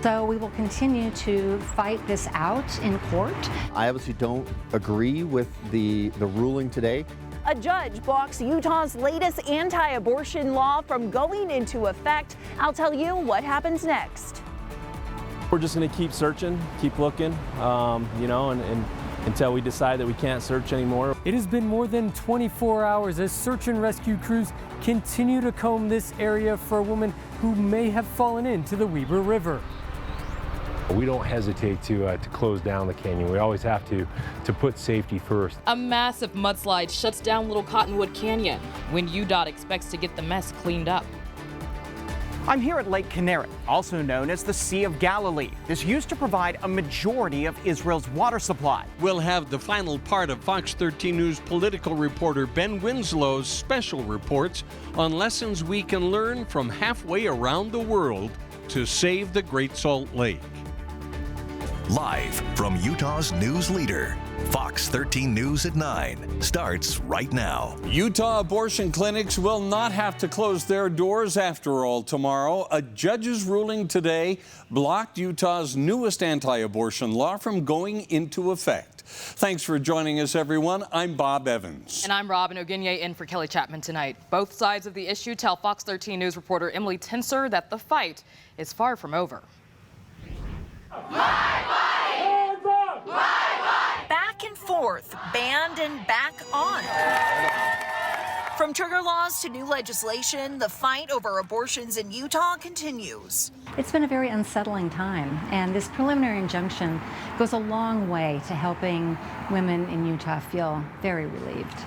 So we will continue to fight this out in court. I obviously don't agree with the ruling today. A judge blocks Utah's latest anti-abortion law from going into effect. I'll tell you what happens next. We're just going to keep searching, keep looking, and until we decide that we can't search anymore. It has been more than 24 hours as search and rescue crews continue to comb this area for a woman who may have fallen into the Weber River. We don't hesitate to close down the canyon. We always have to put safety first. A massive mudslide shuts down Little Cottonwood Canyon when UDOT expects to get the mess cleaned up. I'm here at Lake Kinneret, also known as the Sea of Galilee. This used to provide a majority of Israel's water supply. We'll have the final part of Fox 13 News political reporter Ben Winslow's special reports on lessons we can learn from halfway around the world to save the Great Salt Lake. Live from Utah's news leader, Fox 13 News at 9 starts right now. Utah abortion clinics will not have to close their doors after all tomorrow. A judge's ruling today blocked Utah's newest anti-abortion law from going into effect. Thanks for joining us, everyone. I'm Bob Evans. And I'm Robin Ogunye in for Kelly Chapman tonight. Both sides of the issue tell Fox 13 News reporter Emily Tinser that the fight is far from over. Back and forth, banned and back on. From trigger laws to new legislation, the fight over abortions in Utah continues. It's been a very unsettling time, and this preliminary injunction goes a long way to helping women in Utah feel very relieved.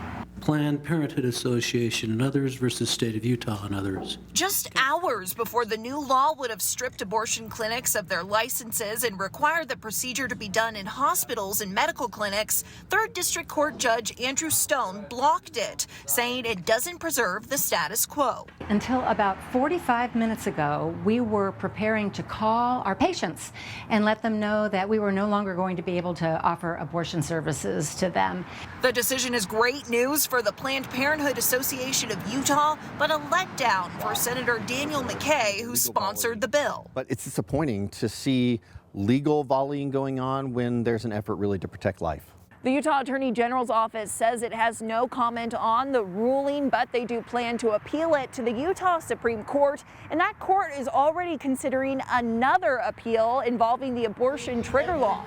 Planned Parenthood Association and others versus State of Utah and others. Just hours before the new law would have stripped abortion clinics of their licenses and required the procedure to be done in hospitals and medical clinics, 3rd District Court Judge Andrew Stone blocked it, saying it doesn't preserve the status quo. Until about 45 minutes ago, we were preparing to call our patients and let them know that we were no longer going to be able to offer abortion services to them. The decision is great news for the Planned Parenthood Association of Utah, but a letdown for Senator Daniel McKay, who sponsored the bill. But it's disappointing to see legal volleying going on when there's an effort really to protect life. The Utah Attorney General's office says it has no comment on the ruling, but they do plan to appeal it to the Utah Supreme Court, and that court is already considering another appeal involving the abortion trigger law.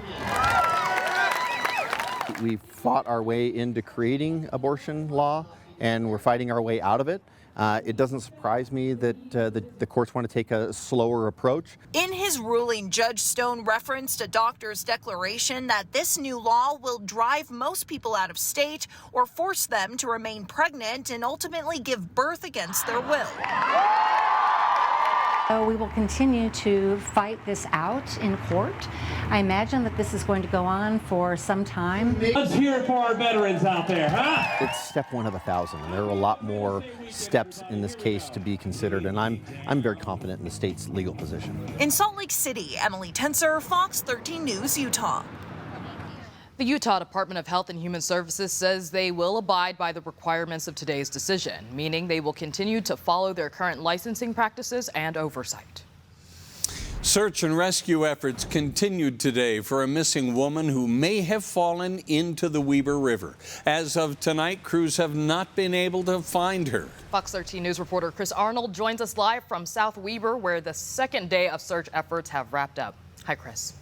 We fought our way into creating abortion law, and we're fighting our way out of it. It doesn't surprise me that the courts want to take a slower approach. In his ruling, Judge Stone referenced a doctor's declaration that this new law will drive most people out of state or force them to remain pregnant and ultimately give birth against their will. So we will continue to fight this out in court. I imagine that this is going to go on for some time. Let's hear it for our veterans out there, huh? It's step one of 1,000, and there are a lot more steps in this case to be considered, and I'm very confident in the state's legal position. In Salt Lake City, Emily Tenser, Fox 13 News, Utah. The Utah Department of Health and Human Services says they will abide by the requirements of today's decision, meaning they will continue to follow their current licensing practices and oversight. Search and rescue efforts continued today for a missing woman who may have fallen into the Weber River. As of tonight, crews have not been able to find her. Fox 13 News reporter Chris Arnold joins us live from South Weber, where the second day of search efforts have wrapped up. Hi, Chris.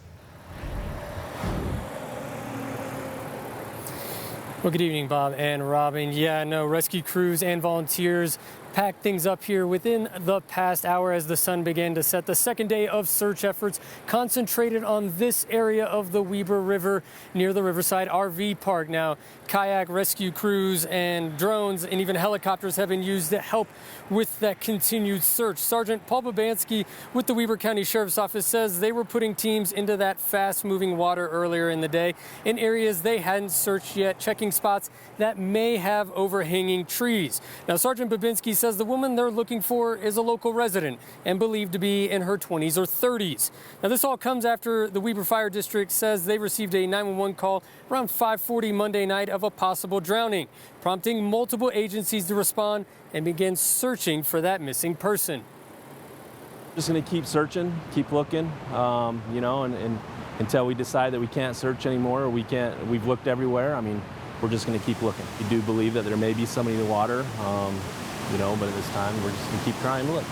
Well, good evening, Bob and Robin. Yeah, no, rescue crews and volunteers packed things up here within the past hour as the sun began to set. The second day of search efforts concentrated on this area of the Weber River near the Riverside RV Park. Now, kayak rescue crews and drones and even helicopters have been used to help with that continued search. Sergeant Paul Babansky with the Weber County Sheriff's Office says they were putting teams into that fast-moving water earlier in the day in areas they hadn't searched yet, checking spots that may have overhanging trees. Now, Sergeant Babinski says the woman they're looking for is a local resident and believed to be in her 20s or 30s. Now, this all comes after the Weber Fire District says they received a 911 call around 5:40 Monday night of a possible drowning, prompting multiple agencies to respond and begin searching for that missing person. Just going to keep searching, keep looking, you know, and until we decide that we can't search anymore, or we've looked everywhere. I mean, we're just going to keep looking. We do believe that there may be somebody in the water, you know, but at this time, we're just going to keep trying to look.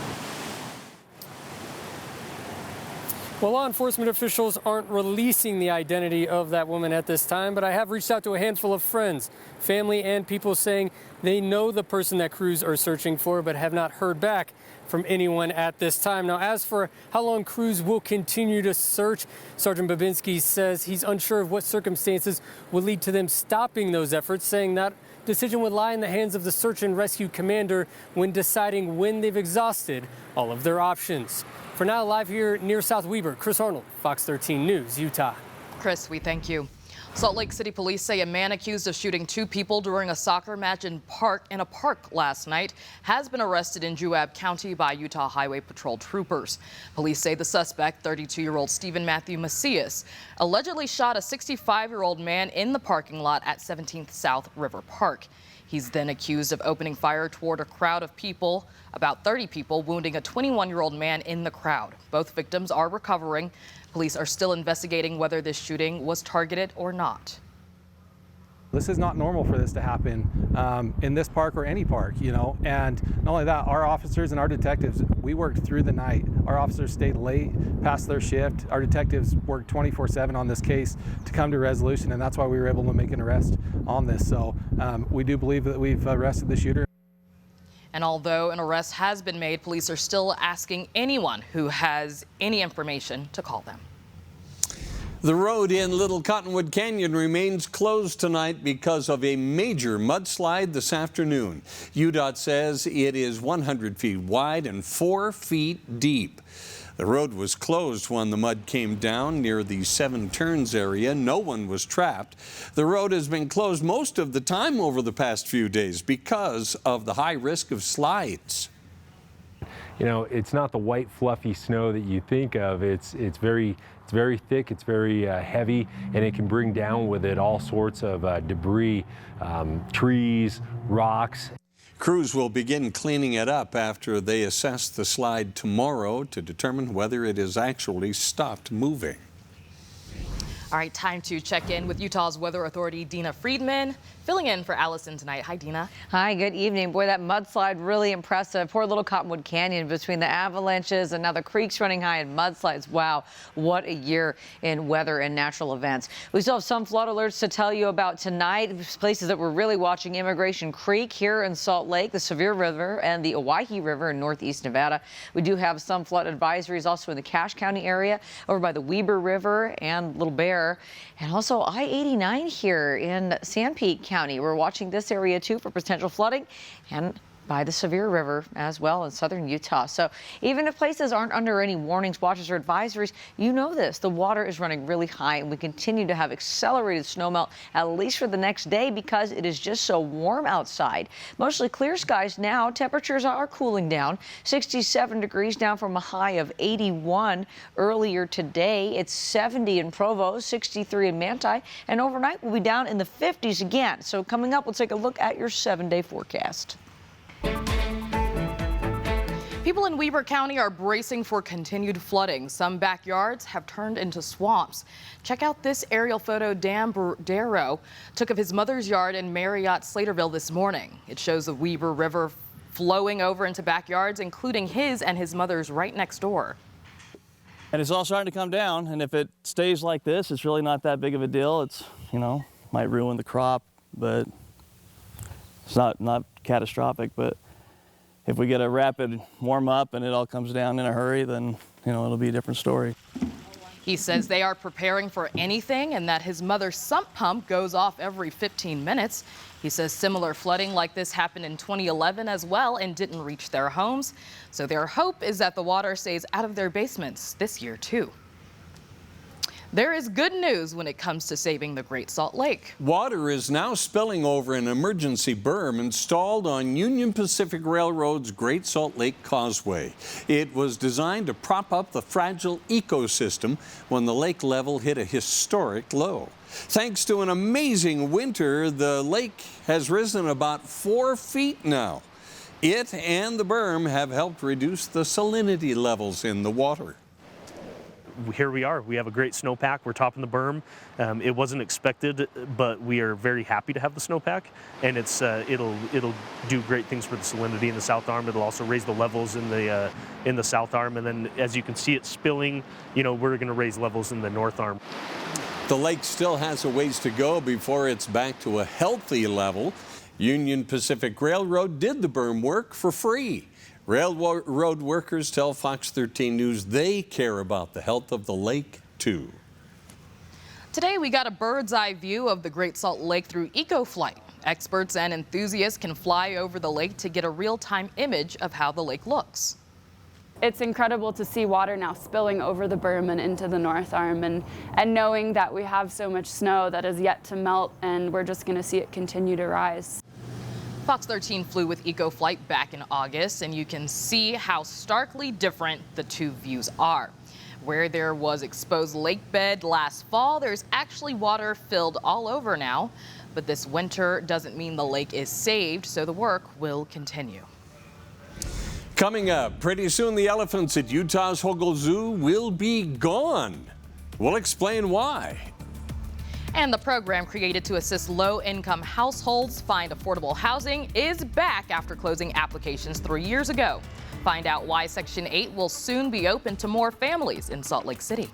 Well, law enforcement officials aren't releasing the identity of that woman at this time, but I have reached out to a handful of friends, family, and people saying they know the person that crews are searching for, but have not heard back from anyone at this time. Now, as for how long crews will continue to search, Sergeant Babinski says he's unsure of what circumstances will lead to them stopping those efforts, saying that decision would lie in the hands of the search and rescue commander when deciding when they've exhausted all of their options. For now, live here near South Weber, Chris Arnold, Fox 13 News, Utah. Chris, we thank you. Salt Lake City police say a man accused of shooting 2 people during a soccer match in a park last night has been arrested in Juab County by Utah Highway Patrol troopers. Police say the suspect, 32-year-old Stephen Matthew Macias, allegedly shot a 65-year-old man in the parking lot at 17th South River Park. He's then accused of opening fire toward a crowd of people, about 30 people, wounding a 21-year-old man in the crowd. Both victims are recovering. Police are still investigating whether this shooting was targeted or not. This is not normal for this to happen in this park or any park, you know, and not only that, our officers and our detectives, we worked through the night. Our officers stayed late past their shift. Our detectives worked 24/7 on this case to come to resolution, and that's why we were able to make an arrest on this. So we do believe that we've arrested the shooter. And although an arrest has been made, police are still asking anyone who has any information to call them. The road in Little Cottonwood Canyon remains closed tonight because of a major mudslide this afternoon. UDOT says it is 100 feet wide and 4 feet deep. The road was closed when the mud came down near the Seven Turns area. No one was trapped. The road has been closed most of the time over the past few days because of the high risk of slides. You know, it's not the white fluffy snow that you think of. It's very thick, it's very heavy, and it can bring down with it all sorts of debris, trees, rocks. Crews will begin cleaning it up after they assess the slide tomorrow to determine whether it has actually stopped moving. All right, time to check in with Utah's Weather Authority, Dina Friedman, filling in for Allison tonight. Hi, Dina. Hi, good evening. Boy, that mudslide really impressive. Poor Little Cottonwood Canyon between the avalanches and now the creeks running high and mudslides. Wow, what a year in weather and natural events. We still have some flood alerts to tell you about tonight. Places that we're really watching: Immigration Creek here in Salt Lake, the Sevier River, and the Owyhee River in northeast Nevada. We do have some flood advisories also in the Cache County area, over by the Weber River and Little Bear, and also I-89 here in Sanpete County. We're watching this area too for potential flooding, and by the Sevier River as well in southern Utah. So even if places aren't under any warnings, watches, or advisories, you know this. The water is running really high, and we continue to have accelerated snowmelt at least for the next day because it is just so warm outside. Mostly clear skies now. Temperatures are cooling down. 67 degrees down from a high of 81 earlier today. It's 70 in Provo, 63 in Manti, and overnight we'll be down in the 50s again. So coming up, we'll take a look at your 7-day forecast. People in Weber County are bracing for continued flooding. Some backyards have turned into swamps. Check out this aerial photo Dan Darrow took of his mother's yard in Marriott, Slaterville this morning. It shows the Weber River flowing over into backyards, including his and his mother's right next door. And it's all starting to come down, and if it stays like this, it's really not that big of a deal. It's, you know, might ruin the crop, but it's not catastrophic. But if we get a rapid warm up and it all comes down in a hurry, then, you know, it'll be a different story. He says they are preparing for anything and that his mother's sump pump goes off every 15 minutes. He says similar flooding like this happened in 2011 as well and didn't reach their homes. So their hope is that the water stays out of their basements this year too. There is good news when it comes to saving the Great Salt Lake. Water is now spilling over an emergency berm installed on Union Pacific Railroad's Great Salt Lake Causeway. It was designed to prop up the fragile ecosystem when the lake level hit a historic low. Thanks to an amazing winter, the lake has risen about 4 feet now. It and the berm have helped reduce the salinity levels in the water. Here we are. We have a great snowpack. We're topping the berm. It wasn't expected, but we are very happy to have the snowpack, and it'll do great things for the salinity in the South Arm. It'll also raise the levels in the South Arm, and then as you can see it spilling, we're going to raise levels in the North Arm. The lake still has a ways to go before it's back to a healthy level. Union Pacific Railroad did the berm work for free. Railroad workers tell Fox 13 News they care about the health of the lake, too. Today, we got a bird's eye view of the Great Salt Lake through EcoFlight. Experts and enthusiasts can fly over the lake to get a real-time image of how the lake looks. It's incredible to see water now spilling over the berm and into the North Arm, and knowing that we have so much snow that is yet to melt, and we're just going to see it continue to rise. Fox 13 flew with EcoFlight back in August, and you can see how starkly different the two views are. Where there was exposed lake bed last fall, there's actually water filled all over now. But this winter doesn't mean the lake is saved, so the work will continue. Coming up, pretty soon the elephants at Utah's Hogle Zoo will be gone. We'll explain why. And the program created to assist low-income households find affordable housing is back after closing applications 3 years ago. Find out why Section 8 will soon be open to more families in Salt Lake City.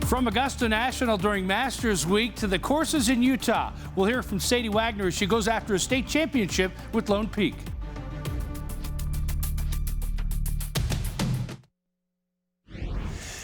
From Augusta National during Masters Week to the courses in Utah, we'll hear from Sadie Wagner as she goes after a state championship with Lone Peak.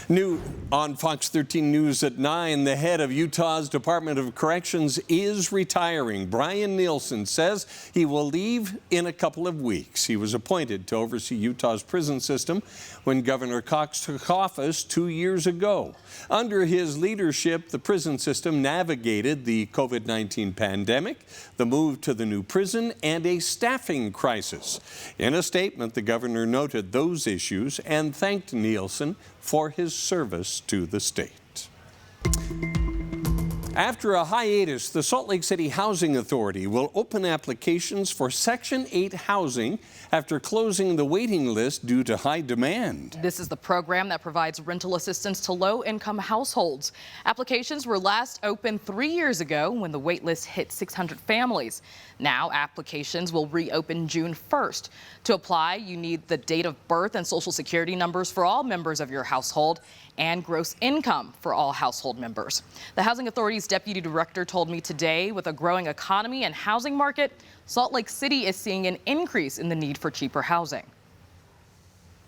New on Fox 13 News at 9, the head of Utah's Department of Corrections is retiring. Brian Nielsen says he will leave in a couple of weeks. He was appointed to oversee Utah's prison system when Governor Cox took office 2 years ago. Under his leadership, the prison system navigated the COVID-19 pandemic, the move to the new prison, and a staffing crisis. In a statement, the governor noted those issues and thanked Nielsen for his service to the state. After a hiatus, the Salt Lake City Housing Authority will open applications for Section 8 housing after closing the waiting list due to high demand. This is the program that provides rental assistance to low-income households. Applications were last opened 3 years ago when the wait list hit 600 families. Now applications will reopen June 1st. To apply, you need the date of birth and social security numbers for all members of your household and gross income for all household members. The Housing Authority's deputy director told me today, with a growing economy and housing market, Salt Lake City is seeing an increase in the need for cheaper housing.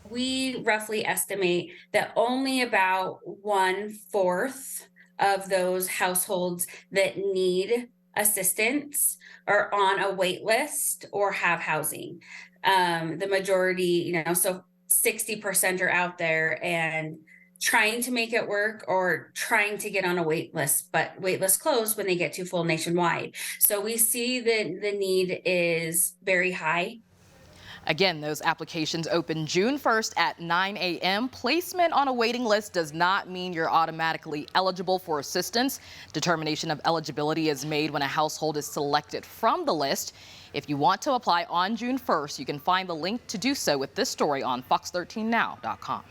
We roughly estimate that only about 1/4 of those households that need assistance are on a wait list or have housing. The majority, so 60% are out there and trying to make it work or trying to get on a wait list, but wait lists close when they get too full nationwide. So we see that the need is very high. Again, those applications open June 1st at 9 a.m. Placement on a waiting list does not mean you're automatically eligible for assistance. Determination of eligibility is made when a household is selected from the list. If you want to apply on June 1st, you can find the link to do so with this story on fox13now.com.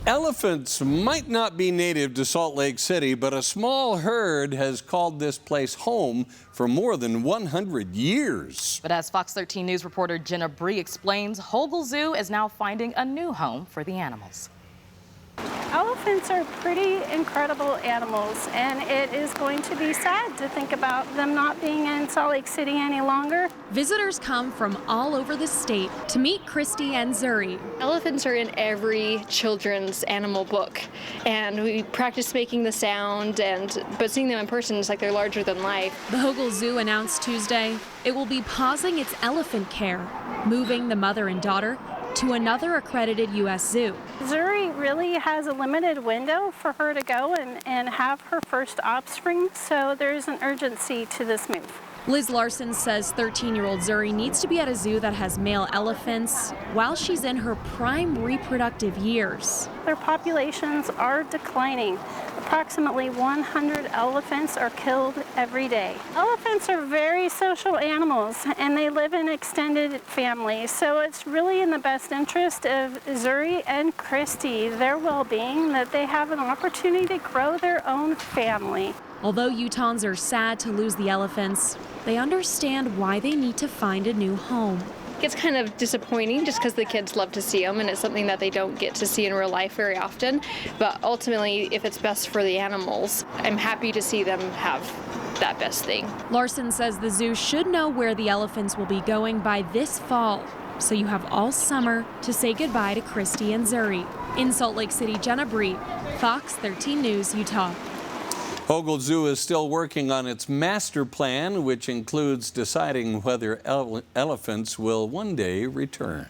Elephants might not be native to Salt Lake City, but a small herd has called this place home for more than 100 years. But as Fox 13 News reporter Jenna Bree explains, Hogle Zoo is now finding a new home for the animals. Elephants are pretty incredible animals, and it is going to be sad to think about them not being in Salt Lake City any longer. Visitors come from all over the state to meet Christy and Zuri. Elephants are in every children's animal book, and we practice making the sound, but seeing them in person is like they're larger than life. The Hogle Zoo announced Tuesday it will be pausing its elephant care, moving the mother and daughter to another accredited U.S. zoo. Zuri really has a limited window for her to go and have her first offspring, so there is an urgency to this move. Liz Larson says 13-year-old Zuri needs to be at a zoo that has male elephants while she's in her prime reproductive years. Their populations are declining. The Approximately 100 elephants are killed every day. Elephants are very social animals and they live in extended families, so it's really in the best interest of Zuri and Christy, their well-being, that they have an opportunity to grow their own family. Although Utahns are sad to lose the elephants, they understand why they need to find a new home. It's kind of disappointing just because the kids love to see them and it's something that they don't get to see in real life very often. But ultimately, if it's best for the animals, I'm happy to see them have that best thing. Larson says the zoo should know where the elephants will be going by this fall. So you have all summer to say goodbye to Christy and Zuri. In Salt Lake City, Jenna Bree, Fox 13 News, Utah. Hogle Zoo is still working on its master plan, which includes deciding whether elephants will one day return.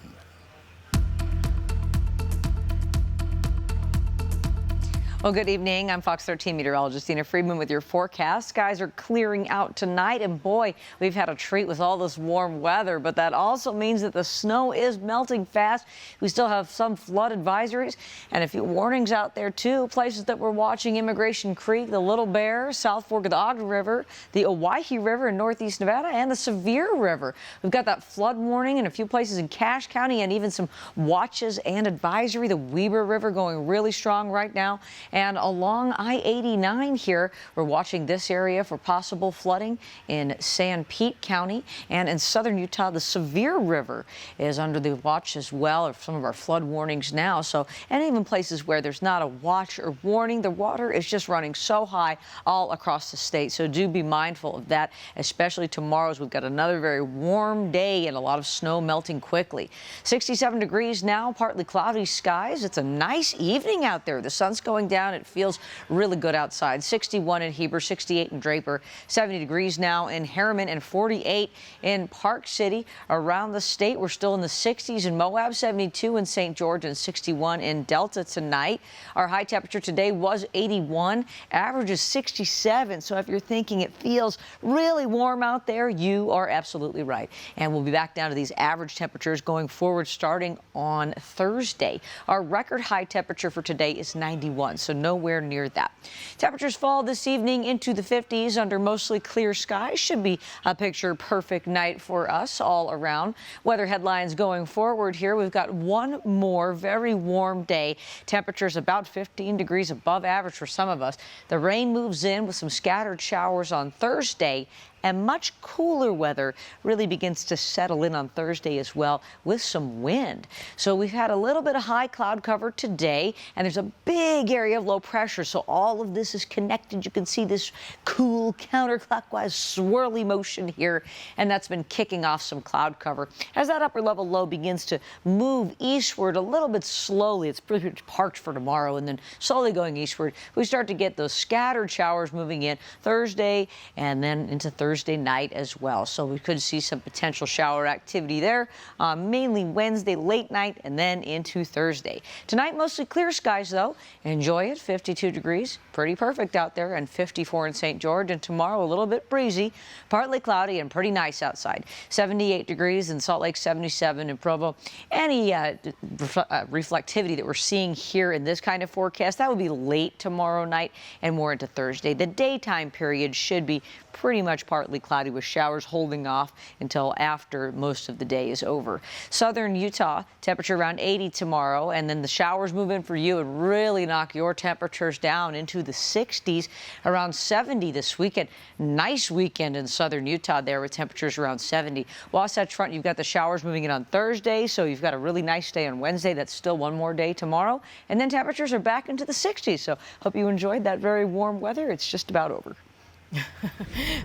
Well, good evening. I'm Fox 13 meteorologist Dina Friedman with your forecast. Skies are clearing out tonight, and boy, we've had a treat with all this warm weather, but that also means that the snow is melting fast. We still have some flood advisories and a few warnings out there, too. Places that we're watching: Immigration Creek, the Little Bear, South Fork of the Ogden River, the Owyhee River in northeast Nevada, and the Sevier River. We've got that flood warning in a few places in Cache County and even some watches and advisory. The Weber River going really strong right now. And along I-89 here, we're watching this area for possible flooding in San Pete County. And in southern Utah, the Sevier River is under the watch as well, or some of our flood warnings now. So, and even places where there's not a watch or warning, the water is just running so high all across the state. So do be mindful of that, especially tomorrow, as we've got another very warm day and a lot of snow melting quickly. 67 degrees now, partly cloudy skies. It's a nice evening out there. The sun's going down. It feels really good outside. 61 in Heber, 68 in Draper, 70 degrees now in Harriman, and 48 in Park City. Around the state, we're still in the 60s in Moab, 72 in St. George, and 61 in Delta tonight. Our high temperature today was 81. Average is 67. So if you're thinking it feels really warm out there, you are absolutely right. And we'll be back down to these average temperatures going forward starting on Thursday. Our record high temperature for today is 91. So nowhere near that. Temperatures fall this evening into the 50s under mostly clear skies. Should be a picture perfect night for us all around. Weather headlines going forward here. We've got one more very warm day. Temperatures about 15 degrees above average for some of us. The rain moves in with some scattered showers on Thursday, and much cooler weather really begins to settle in on Thursday as well, with some wind. So we've had a little bit of high cloud cover today, and there's a big area of low pressure. So all of this is connected. You can see this cool counterclockwise swirly motion here, and that's been kicking off some cloud cover. As that upper level low begins to move eastward a little bit slowly, it's pretty much parked for tomorrow, and then slowly going eastward, we start to get those scattered showers moving in Thursday and then into Thursday night as well. So we could see some potential shower activity there, mainly Wednesday late night and then into Thursday. Tonight, mostly clear skies though. Enjoy it. 52 degrees, pretty perfect out there, and 54 in St. George. And tomorrow a little bit breezy, partly cloudy and pretty nice outside. 78 degrees in Salt Lake, 77 in Provo. Any reflectivity that we're seeing here in this kind of forecast, that would be late tomorrow night and more into Thursday. The daytime period should be pretty much partly cloudy with showers holding off until after most of the day is over. Southern Utah, temperature around 80 tomorrow, and then the showers move in for you and really knock your temperatures down into the 60s, around 70 this weekend. Nice weekend in southern Utah there with temperatures around 70. Wasatch Front, you've got the showers moving in on Thursday, so you've got a really nice day on Wednesday. That's still one more day tomorrow, and then temperatures are back into the 60s. So hope you enjoyed that very warm weather. It's just about over.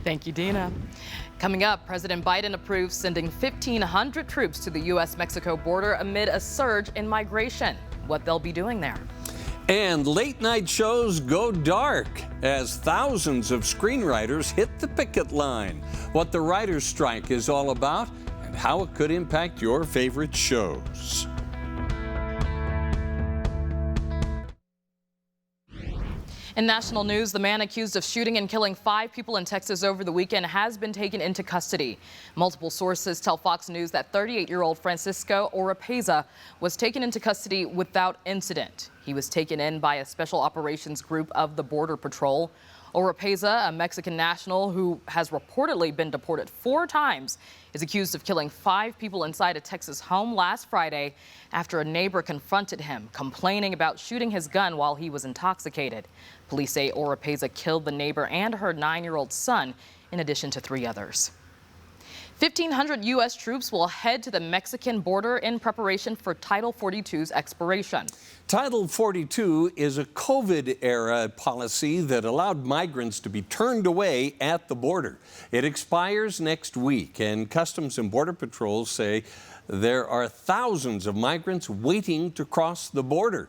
Thank you, Dina. Coming up, President Biden approves sending 1,500 troops to the U.S.-Mexico border amid a surge in migration. What they'll be doing there. And late night shows go dark as thousands of screenwriters hit the picket line. What the writers' strike is all about and how it could impact your favorite shows. In national news, the man accused of shooting and killing 5 people in Texas over the weekend has been taken into custody. Multiple sources tell Fox News that 38-year-old Francisco Oropeza was taken into custody without incident. He was taken in by a special operations group of the Border Patrol. Oropeza, a Mexican national who has reportedly been deported 4 times, is accused of killing 5 people inside a Texas home last Friday after a neighbor confronted him, complaining about shooting his gun while he was intoxicated. Police say Oropeza killed the neighbor and her 9-year-old son, in addition to 3 others. 1,500 U.S. troops will head to the Mexican border in preparation for Title 42's expiration. Title 42 is a COVID-era policy that allowed migrants to be turned away at the border. It expires next week, and Customs and Border Patrol say there are thousands of migrants waiting to cross the border.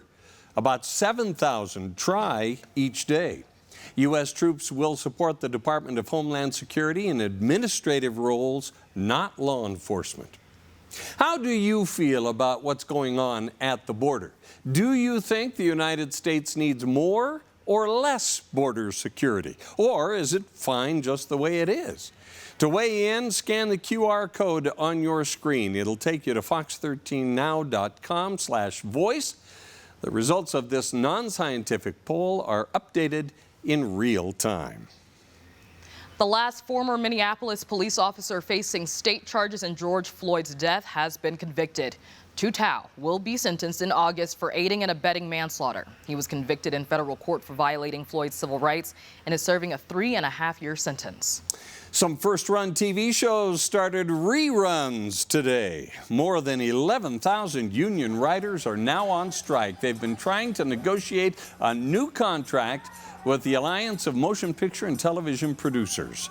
About 7,000 try each day. U.S. troops will support the Department of Homeland Security in administrative roles, not law enforcement. How do you feel about what's going on at the border? Do you think the United States needs more or less border security? Or is it fine just the way it is? To weigh in, scan the QR code on your screen. It'll take you to fox13now.com/voice. The results of this non-scientific poll are updated in real time. The last former Minneapolis police officer facing state charges in George Floyd's death has been convicted. Tou Thao will be sentenced in August for aiding and abetting manslaughter. He was convicted in federal court for violating Floyd's civil rights and is serving a 3.5-year sentence. Some first-run TV shows started reruns today. More than 11,000 union writers are now on strike. They've been trying to negotiate a new contract with the Alliance of Motion Picture and Television Producers.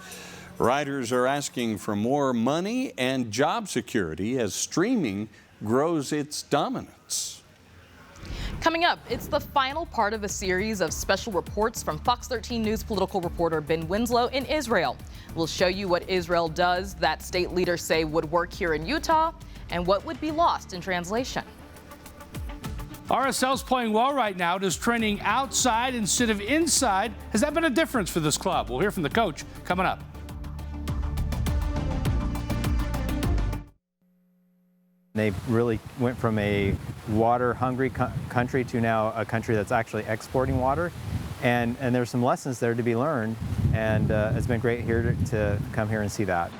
Writers are asking for more money and job security as streaming grows its dominance. Coming up, it's the final part of a series of special reports from Fox 13 News political reporter Ben Winslow in Israel. We'll show you what Israel does that state leaders say would work here in Utah and what would be lost in translation. RSL's playing well right now. It is trending outside instead of inside. Has that been a difference for this club? We'll hear from the coach coming up. They really went from a water-hungry country to now a country that's actually exporting water. And there's some lessons there to be learned, and it's been great here to come here and see that.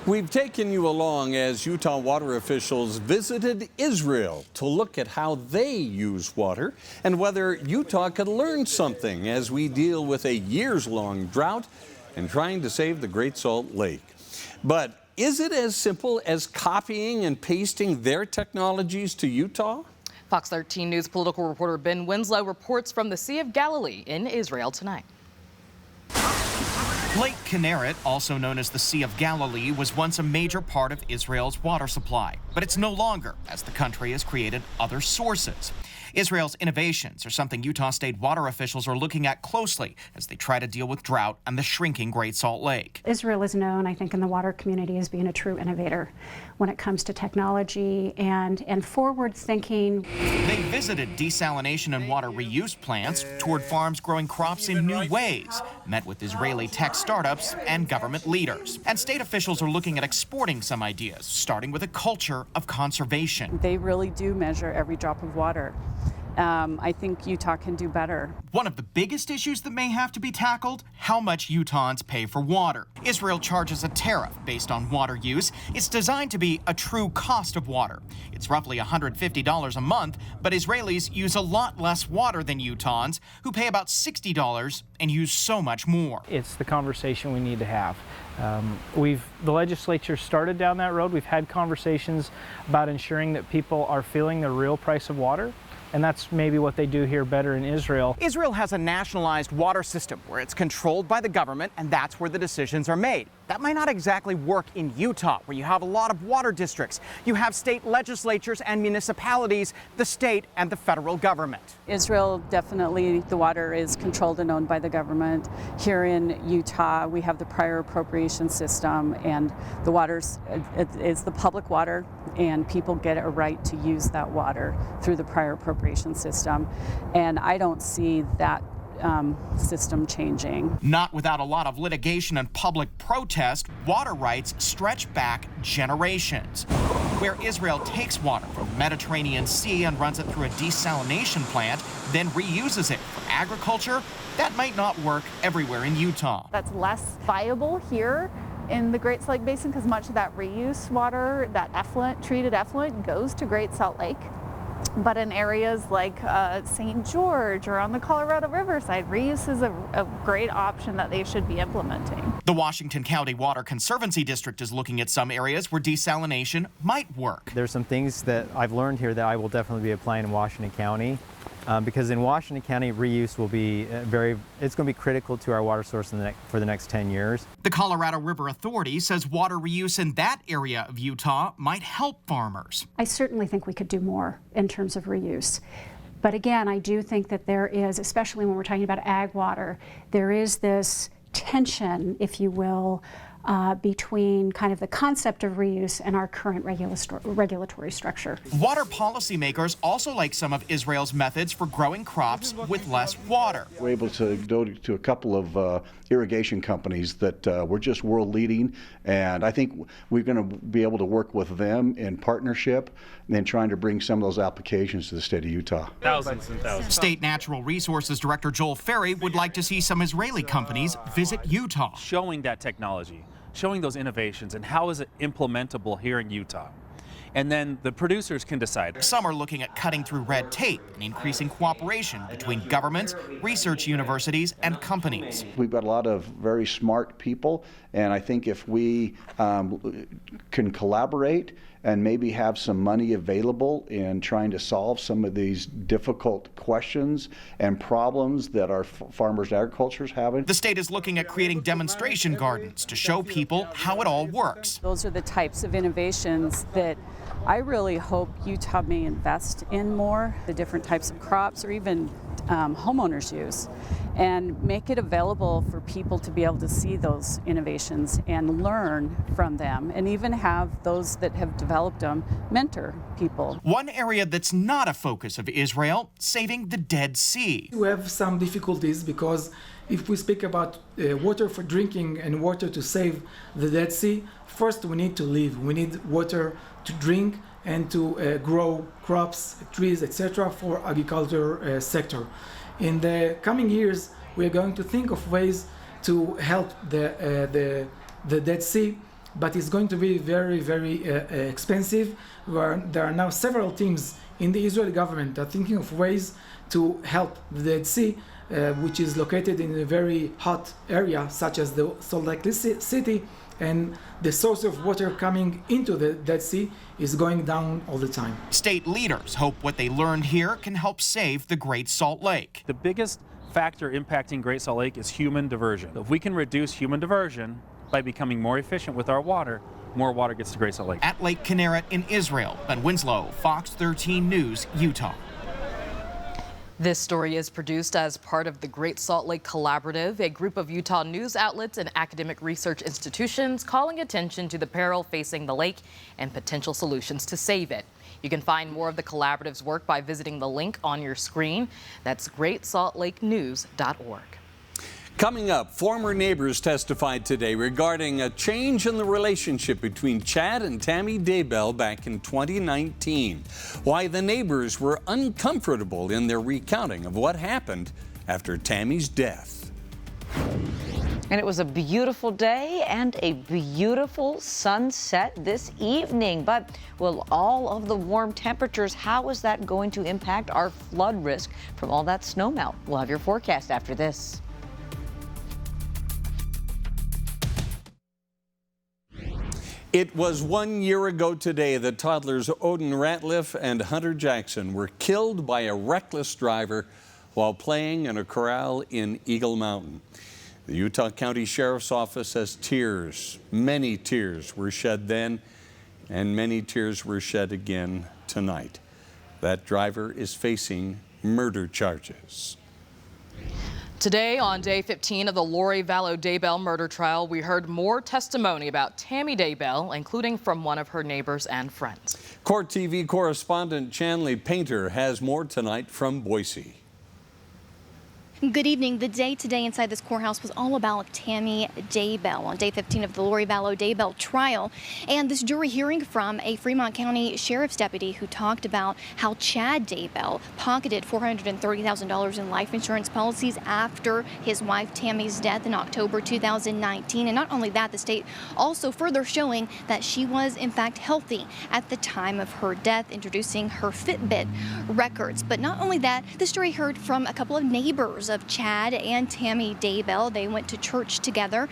We've taken you along as Utah water officials visited Israel to look at how they use water and whether Utah could learn something as we deal with a years-long drought and trying to save the Great Salt Lake. But is it as simple as copying and pasting their technologies to Utah? Fox 13 News political reporter Ben Winslow reports from the Sea of Galilee in Israel tonight. Lake Kinneret, also known as the Sea of Galilee, was once a major part of Israel's water supply, but it's no longer, as the country has created other sources. Israel's innovations are something Utah state water officials are looking at closely as they try to deal with drought and the shrinking Great Salt Lake. Israel is known, I think, in the water community as being a true innovator when it comes to technology and forward thinking. They visited desalination and water reuse plants, toured farms growing crops in new ways, met with Israeli tech startups and government leaders. And state officials are looking at exporting some ideas, starting with a culture of conservation. They really do measure every drop of water. I think Utah can do better. One of the biggest issues that may have to be tackled, how much Utahns pay for water. Israel charges a tariff based on water use. It's designed to be a true cost of water. It's roughly $150 a month, but Israelis use a lot less water than Utahns, who pay about $60 and use so much more. It's the conversation we need to have. The legislature started down that road. We've had conversations about ensuring that people are feeling the real price of water. And that's maybe what they do here better in Israel. Israel has a nationalized water system where it's controlled by the government, and that's where the decisions are made. That might not exactly work in Utah, where you have a lot of water districts. You have state legislatures and municipalities, the state and the federal government. Israel, definitely, the water is controlled and owned by the government. Here in Utah, we have the prior appropriation system, and the water's it's the public water, and people get a right to use that water through the prior appropriation system. And I don't see that system changing. Not without a lot of litigation and public protest, water rights stretch back generations. Where Israel takes water from the Mediterranean Sea and runs it through a desalination plant, then reuses it for agriculture, that might not work everywhere in Utah. That's less viable here in the Great Salt Lake Basin because much of that reuse water, that effluent, treated effluent, goes to Great Salt Lake. But in areas like St. George or on the Colorado River side, reuse is a great option that they should be implementing. The Washington County Water Conservancy District is looking at some areas where desalination might work. There's some things that I've learned here that I will definitely be applying in Washington County. Because in Washington County, reuse will be it's going to be critical to our water source for the next 10 years. The Colorado River Authority says water reuse in that area of Utah might help farmers. I certainly think we could do more in terms of reuse. But again, I do think that there is, especially when we're talking about ag water, there is this tension, if you will, between kind of the concept of reuse and our current regulatory structure. Water policymakers also like some of Israel's methods for growing crops with less water. We're able to go to a couple of irrigation companies that were just world leading, and I think we're going to be able to work with them in partnership and then trying to bring some of those applications to the state of Utah. Thousands and thousands. State Natural Resources Director Joel Ferry would like to see some Israeli companies visit Utah. Showing that technology, showing those innovations, and how is it implementable here in Utah. And then the producers can decide. Some are looking at cutting through red tape and increasing cooperation between governments, research universities, and companies. We've got a lot of very smart people, and I think if we can collaborate and maybe have some money available in trying to solve some of these difficult questions and problems that our farmers and agriculture is having. The state is looking at creating demonstration gardens to show people how it all works. Those are the types of innovations that I really hope Utah may invest in more, the different types of crops or even homeowners use, and make it available for people to be able to see those innovations and learn from them, and even have those that have developed them mentor people. One area that's not a focus of Israel, saving the Dead Sea. We have some difficulties because if we speak about water for drinking and water to save the Dead Sea, first we need to live. We need water to drink and to grow crops, trees, etc. for agriculture sector. In the coming years, we are going to think of ways to help the Dead Sea, but it's going to be very, very expensive. There are now several teams in the Israeli government that are thinking of ways to help the Dead Sea, which is located in a very hot area, such as the Salt Lake City, and the source of water coming into the Dead Sea is going down all the time. State leaders hope what they learned here can help save the Great Salt Lake. The biggest factor impacting Great Salt Lake is human diversion. If we can reduce human diversion by becoming more efficient with our water, more water gets to Great Salt Lake. At Lake Kinneret in Israel, Ben Winslow, Fox 13 News, Utah. This story is produced as part of the Great Salt Lake Collaborative, a group of Utah news outlets and academic research institutions calling attention to the peril facing the lake and potential solutions to save it. You can find more of the collaborative's work by visiting the link on your screen. That's greatsaltlakenews.org. Coming up, former neighbors testified today regarding a change in the relationship between Chad and Tammy Daybell back in 2019. Why the neighbors were uncomfortable in their recounting of what happened after Tammy's death. And it was a beautiful day and a beautiful sunset this evening. But will all of the warm temperatures, how is that going to impact our flood risk from all that snow melt? We'll have your forecast after this. It was 1 year ago today that toddlers Odin Ratliff and Hunter Jackson were killed by a reckless driver while playing in a corral in Eagle Mountain. The Utah County Sheriff's Office says tears, many tears were shed then, and many tears were shed again tonight. That driver is facing murder charges. Today, on day 15 of the Lori Vallow Daybell murder trial, we heard more testimony about Tammy Daybell, including from one of her neighbors and friends. Court TV correspondent Chanley Painter has more tonight from Boise. Good evening. The day today inside this courthouse was all about Tammy Daybell on day 15 of the Lori Vallow Daybell trial. And this jury hearing from a Fremont County Sheriff's deputy who talked about how Chad Daybell pocketed $430,000 in life insurance policies after his wife Tammy's death in October 2019. And not only that, the state also further showing that she was in fact healthy at the time of her death, introducing her Fitbit records. But not only that, this jury heard from a couple of neighbors of Chad and Tammy Daybell. They went to church together.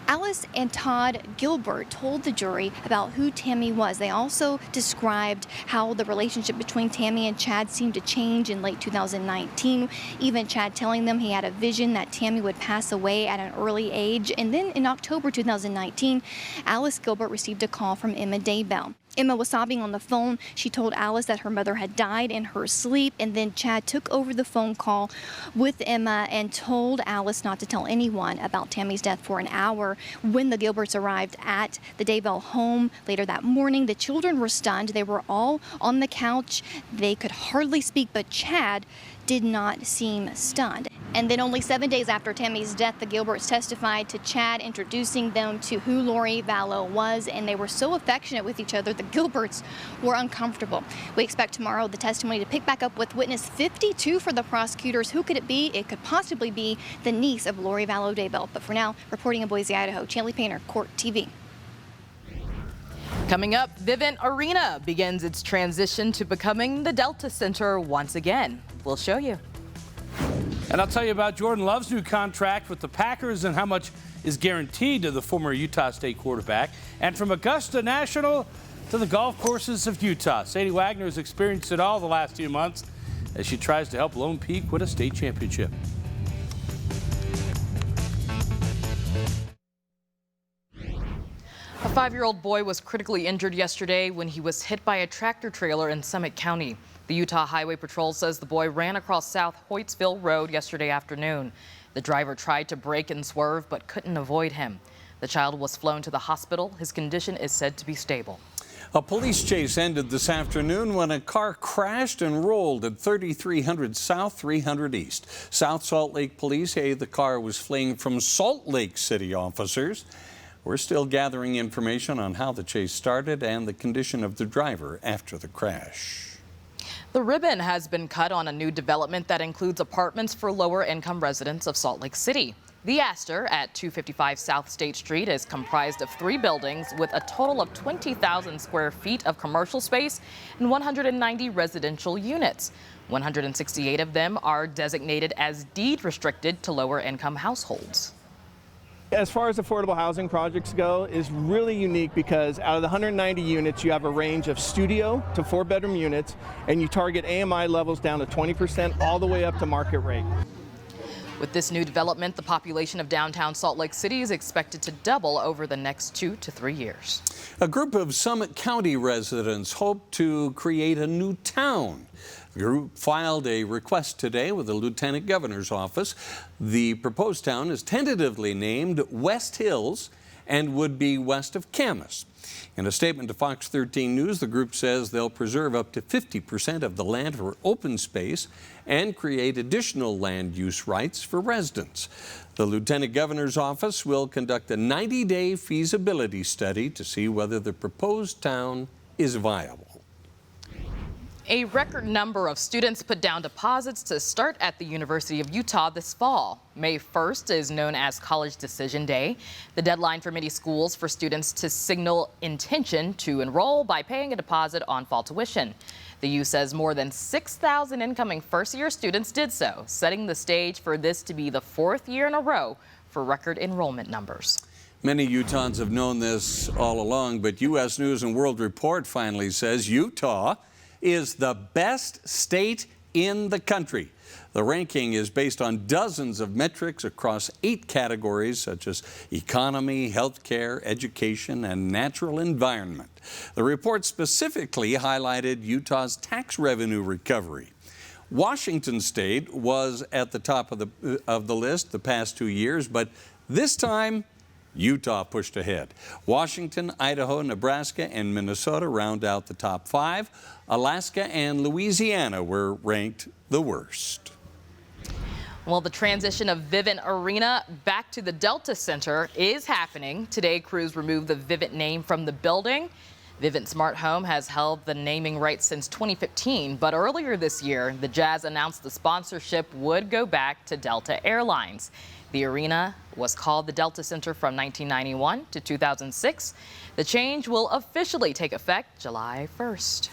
Alice and Todd Gilbert told the jury about who Tammy was. They also described how the relationship between Tammy and Chad seemed to change in late 2019. Even Chad telling them he had a vision that Tammy would pass away at an early age. And then in October 2019, Alice Gilbert received a call from Emma Daybell. Emma was sobbing on the phone. She told Alice that her mother had died in her sleep, and then Chad took over the phone call with Emma and told Alice not to tell anyone about Tammy's death for an hour. When the Gilberts arrived at the Daybell home later that morning, the children were stunned. They were all on the couch. They could hardly speak, but Chad did not seem stunned. And then only 7 days after Tammy's death, the Gilberts testified to Chad, introducing them to who Lori Vallow was, and they were so affectionate with each other, the Gilberts were uncomfortable. We expect tomorrow the testimony to pick back up with witness 52 for the prosecutors. Who could it be? It could possibly be the niece of Lori Vallow Daybell. But for now, reporting in Boise, Idaho, Chanley Painter, Court TV. Coming up, Vivint Arena begins its transition to becoming the Delta Center once again. We'll show you. And I'll tell you about Jordan Love's new contract with the Packers and how much is guaranteed to the former Utah State quarterback. And from Augusta National to the golf courses of Utah, Sadie Wagner has experienced it all the last few months as she tries to help Lone Peak win a state championship. A 5-year-old boy was critically injured yesterday when he was hit by a tractor trailer in Summit County. The Utah Highway Patrol says the boy ran across South Hoytsville Road yesterday afternoon. The driver tried to brake and swerve but couldn't avoid him. The child was flown to the hospital. His condition is said to be stable. A police chase ended this afternoon when a car crashed and rolled at 3300 South, 300 East. South Salt Lake Police say the car was fleeing from Salt Lake City officers. We're still gathering information on how the chase started and the condition of the driver after the crash. The ribbon has been cut on a new development that includes apartments for lower-income residents of Salt Lake City. The Astor at 255 South State Street is comprised of 3 buildings with a total of 20,000 square feet of commercial space and 190 residential units. 168 of them are designated as deed restricted to lower-income households. As far as affordable housing projects go, is really unique because out of the 190 units, you have a range of studio to 4-bedroom units, and you target AMI levels down to 20% all the way up to market rate. With this new development, the population of downtown Salt Lake City is expected to double over the next 2 to 3 years. A group of Summit County residents hope to create a new town. The group filed a request today with the Lieutenant Governor's office. The proposed town is tentatively named West Hills and would be west of Camas. In a statement to Fox 13 News, the group says they'll preserve up to 50% of the land for open space and create additional land use rights for residents. The Lieutenant Governor's office will conduct a 90-day feasibility study to see whether the proposed town is viable. A record number of students put down deposits to start at the University of Utah this fall. May 1st is known as College Decision Day, the deadline for many schools for students to signal intention to enroll by paying a deposit on fall tuition. The U says more than 6,000 incoming first-year students did so, setting the stage for this to be the 4th year in a row for record enrollment numbers. Many Utahns have known this all along, but U.S. News and World Report finally says Utah is the best state in the country. The ranking is based on dozens of metrics across 8 categories such as economy, healthcare, education, and natural environment. The report specifically highlighted Utah's tax revenue recovery. Washington State was at the top of the list the past 2 years, but this time Utah pushed ahead. Washington, Idaho, Nebraska, and Minnesota round out the top 5. Alaska and Louisiana were ranked the worst. Well, the transition of Vivint Arena back to the Delta Center is happening. Today, crews removed the Vivint name from the building. Vivint Smart Home has held the naming rights since 2015, but earlier this year, the Jazz announced the sponsorship would go back to Delta Airlines. The arena was called the Delta Center from 1991 to 2006. The change will officially take effect July 1st.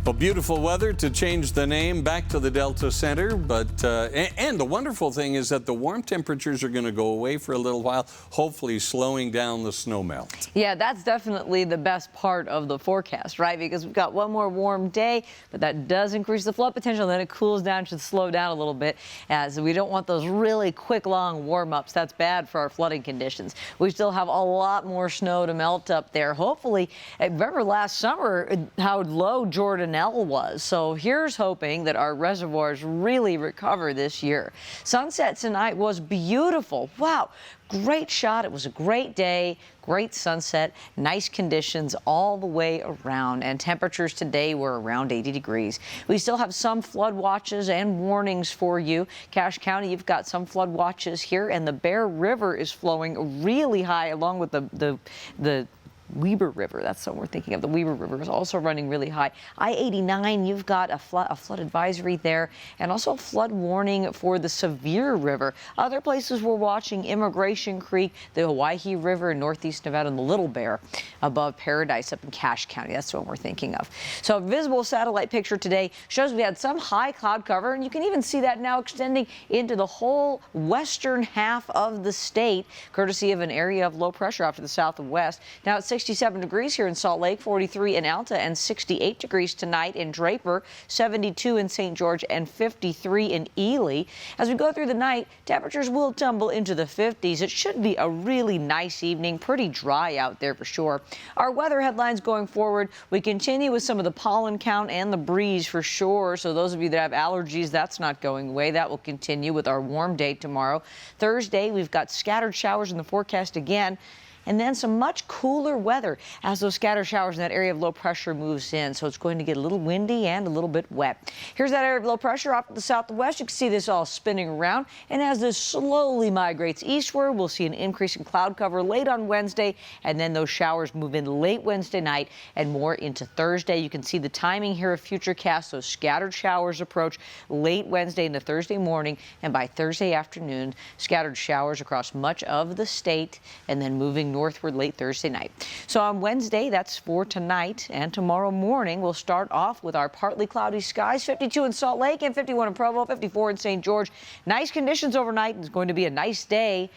Well, beautiful weather to change the name back to the Delta Center, but and the wonderful thing is that the warm temperatures are going to go away for a little while, hopefully slowing down the snow melt. Yeah, that's definitely the best part of the forecast, right? Because we've got one more warm day, but that does increase the flood potential. Then it cools down, should slow down a little bit, as we don't want those really quick, long warm-ups. That's bad for our flooding conditions. We still have a lot more snow to melt up there. Hopefully, remember last summer how low Jordanelle was. So here's hoping that our reservoirs really recover this year. Sunset tonight was beautiful. Wow. Great shot. It was a great day, great sunset, nice conditions all the way around, and temperatures today were around 80 degrees. We still have some flood watches and warnings for you. Cache County, you've got some flood watches here, and the Bear River is flowing really high along with the Weber River. That's what we're thinking of. The Weber River is also running really high. I-89, you've got a flood advisory there, and also a flood warning for the Sevier River. Other places we're watching: Immigration Creek, the Owyhee River in northeast Nevada, and the Little Bear above Paradise up in Cache County. That's what we're thinking of. So a visible satellite picture today shows we had some high cloud cover, and you can even see that now extending into the whole western half of the state, courtesy of an area of low pressure off to the south and west. Now it's 67 degrees here in Salt Lake, 43 in Alta, and 68 degrees tonight in Draper, 72 in St. George, and 53 in Ely. As we go through the night, temperatures will tumble into the 50s. It should be a really nice evening, pretty dry out there for sure. Our weather headlines going forward: we continue with some of the pollen count and the breeze for sure. So those of you that have allergies, that's not going away. That will continue with our warm day tomorrow. Thursday, we've got scattered showers in the forecast again, and then some much cooler weather as those scattered showers in that area of low pressure moves in. So it's going to get a little windy and a little bit wet. Here's that area of low pressure off to the south and west. You can see this all spinning around. And as this slowly migrates eastward, we'll see an increase in cloud cover late on Wednesday. And then those showers move in late Wednesday night and more into Thursday. You can see the timing here of Futurecast. Those scattered showers approach late Wednesday into Thursday morning. And by Thursday afternoon, scattered showers across much of the state, and then moving northward late Thursday night. So on Wednesday, that's for tonight, and tomorrow morning we'll start off with our partly cloudy skies, 52 in Salt Lake and 51 in Provo, 54 in St. George. Nice conditions overnight. It's going to be a nice day.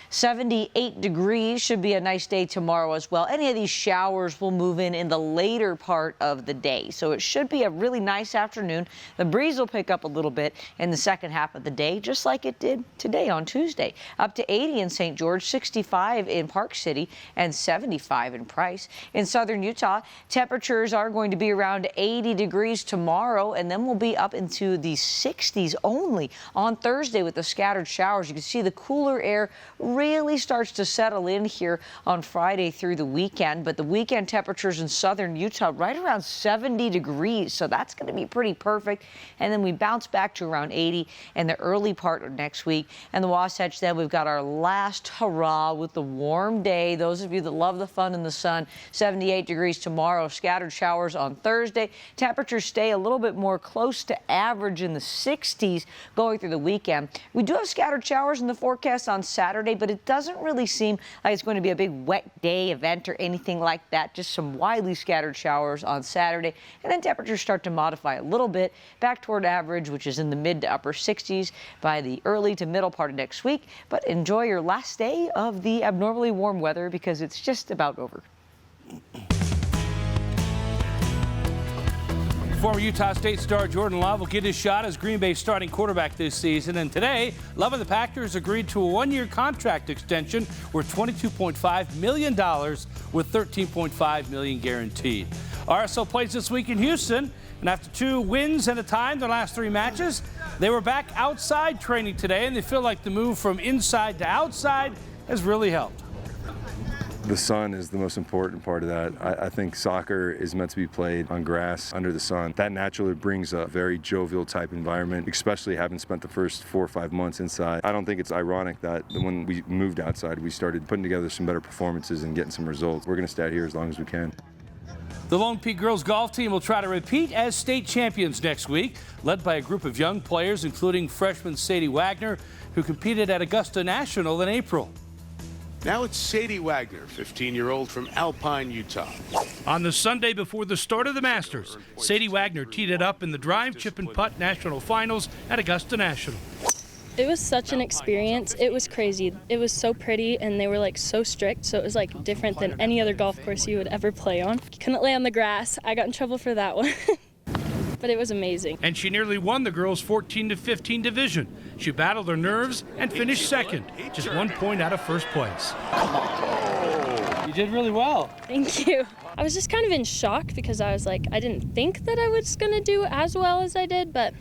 78 degrees, should be a nice day tomorrow as well. Any of these showers will move in the later part of the day, so it should be a really nice afternoon. The breeze will pick up a little bit in the second half of the day, just like it did today on Tuesday. Up to 80 in St. George, 65 in Park City, and 75 in Price. In southern Utah, temperatures are going to be around 80 degrees tomorrow, and then we'll be up into the 60s only on Thursday with the scattered showers. You can see the cooler air really starts to settle in here on Friday through the weekend, but the weekend temperatures in southern Utah right around 70 degrees, so that's going to be pretty perfect. And then we bounce back to around 80 in the early part of next week. And the Wasatch, then we've got our last hurrah with the warm day. Those of you that love the fun in the sun, 78 degrees tomorrow, scattered showers on Thursday. Temperatures stay a little bit more close to average in the 60s going through the weekend. We do have scattered showers in the forecast on Saturday, but it doesn't really seem like it's going to be a big wet day event or anything like that. Just some widely scattered showers on Saturday, and then temperatures start to modify a little bit back toward average, which is in the mid to upper 60s by the early to middle part of next week. But enjoy your last day of the abnormally warm weather, because it's just about over. Former Utah State star Jordan Love will get his shot as Green Bay's starting quarterback this season. And today, Love and the Packers agreed to a one-year contract extension worth $22.5 million with $13.5 million guaranteed. RSL plays this week in Houston, and after 2 wins and a tie in their last 3 matches, they were back outside training today, and they feel like the move from inside to outside has really helped. The sun is the most important part of that. I think soccer is meant to be played on grass under the sun. That naturally brings a very jovial type environment, especially having spent the first 4 or 5 months inside. I don't think it's ironic that when we moved outside, we started putting together some better performances and getting some results. We're going to stay out here as long as we can. The Lone Peak girls golf team will try to repeat as state champions next week, led by a group of young players, including freshman Sadie Wagner, who competed at Augusta National in April. Now it's Sadie Wagner, 15-year-old from Alpine, Utah. On the Sunday before the start of the Masters, Sadie Wagner teed it up in the drive, chip and putt national finals at Augusta National. It was such an experience. It was crazy. It was so pretty, and they were like so strict, so it was like different than any other golf course you would ever play on. You couldn't lay on the grass. I got in trouble for that one. But it was amazing. And she nearly won the girls' 14-15 division. She battled her nerves and finished second, just 1 point out of first place. You did really well. Thank you. I was just kind of in shock because I was like, I didn't think that I was going to do as well as I did, but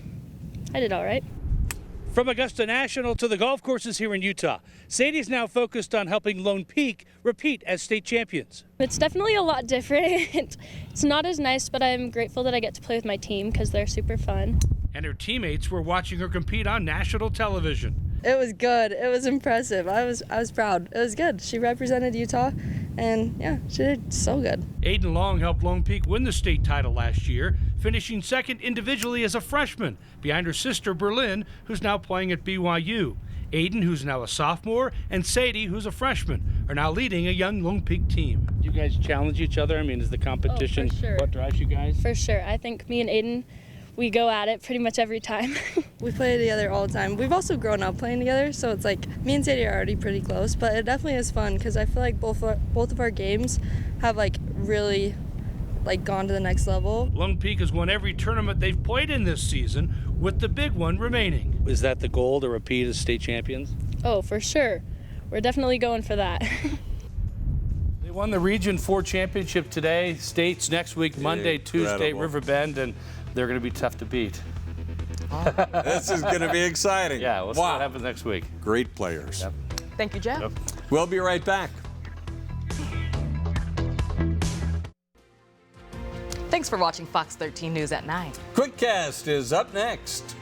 I did all right. From Augusta National to the golf courses here in Utah, Sadie's now focused on helping Lone Peak repeat as state champions. It's definitely a lot different. It's not as nice, but I'm grateful that I get to play with my team because they're super fun. And her teammates were watching her compete on national television. It was good. It was impressive. I was proud. It was good. She represented Utah, and yeah, she did so good. Aiden Long helped Lone Peak win the state title last year, finishing second individually as a freshman, behind her sister Berlin, who's now playing at BYU. Aiden, who's now a sophomore, and Sadie, who's a freshman, are now leading a young Lone Peak team. You guys challenge each other? I mean, is the competition what drives you guys? For sure. I think me and Aiden, we go at it pretty much every time. We play together all the time. We've also grown up playing together, so it's like me and Sadie are already pretty close, but it definitely is fun because I feel like both of our games have like really gone to the next level. Lone Peak has won every tournament they've played in this season, with the big one remaining. Is that the goal, to repeat as state champions? Oh, for sure. We're definitely going for that. They won the Region 4 championship today. States next week, Monday, Tuesday, Riverbend, and they're going to be tough to beat. This is going to be exciting. Yeah, we'll see what happens next week. Great players. Yep. Thank you, Jeff. Yep. We'll be right back. Thanks for watching Fox 13 News at 9. QuickCast is up next.